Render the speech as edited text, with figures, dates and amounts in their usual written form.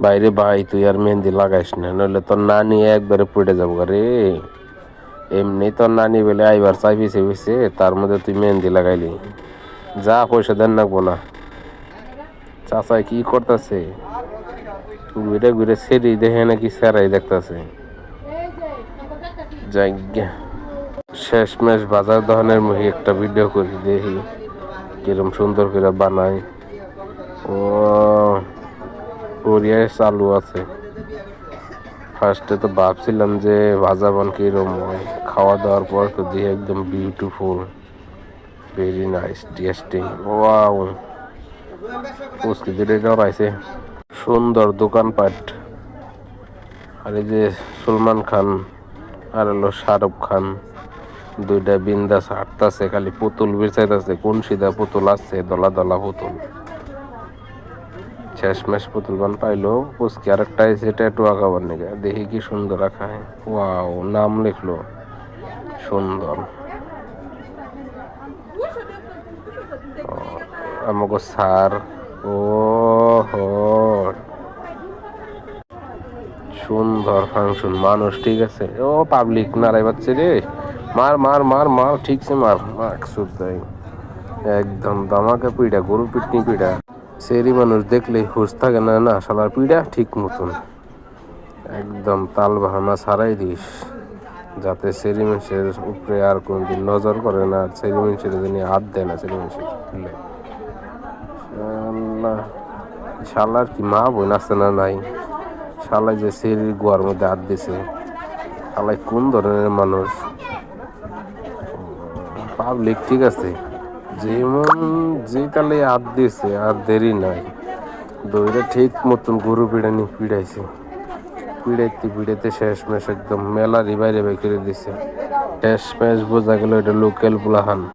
বাইরে ভাই তুই আর মেহেন্দি লাগাইস না, নইলে তোর নানি একবারে পড়ে যাবো রে। এমনি তোর নানি বলে আইবার চাই পিছে পিছে, তার মধ্যে তুই মেহেন্দি লাগাইলি। যা পয়সা দেন রাখবো না। চাচাই কি করতেছে? ঘুরে ঘুরে সেরি দেখে নাকি সেরাই দেখতেছে। যাইগা শেষমেশ বাজার দহনের মুখে একটা ভিডিও করি দেখি কিরম সুন্দর করে বানাই। ও কোরিয়ায় চালু আছে। ফার্স্টে তো ভাবছিলাম যে ভাজা বান কিরম হয়, খাওয়া দাওয়ার পর তো দিয়ে একদম beautiful, very nice, testing. Wow, উসকে দিলে ডরাইছে। সুন্দর দোকানপাট। আর এই যে সলমান খান আর হলো শাহরুখ খান, দুইটা বিন্দাস হাঁটতাছে, খালি পুতুল বেচাইতেছে। কোন সিধা পুতুল আসছে, দলা দলা পুতুল। শেষমেশ পুতুল বান পাইলো। পুচকি আরেকটা এসে ট্যাটু আঁকাবার নিকে, দেখি কি সুন্দর আঁকা হয়। ওয়াও, নাম লিখলো, সুন্দর। আমাকে স্যার, ও হো, সুন্দর ফাংশন, মানুষ ঠিক আছে। ও পাবলিক নারাই বাচ্চে রে, মার মার মার মার, ঠিকছে মার, মাকসুদ দেয় একদম দামাকে পিড়া, গরুর পিটনি পিড়া। সেরি মানুষ দেখলে হুশ থাকে না, না শালার পিড়া ঠিক মতন একদম তাল বাহানা ছাড়াই দিস, যাতে সেরি মানুষের উপরে আর কোনদিন নজর করে না, সেরি মানুষের জন্য হাত দেয় না। সেরি মানুষের শালার কি মা বোন আছে না নাই? শালাই যে সেরির গোয়ার মধ্যে হাত দিছে, শালাই কোন ধরনের মানুষ? পাবলিক ঠিক আছে, যেমন যে কালে হাত দিছে আর দেরি নাই, দইটা ঠিক মতন গরু পিড়ানি পিড়াইছে। পিড়াইতে পিড়াইতে শেষমেশ একদম মেলা রিবাই রিবাই করে দিছে। শেষমেশ বোঝা গেল এটা লোকাল পোলাহান।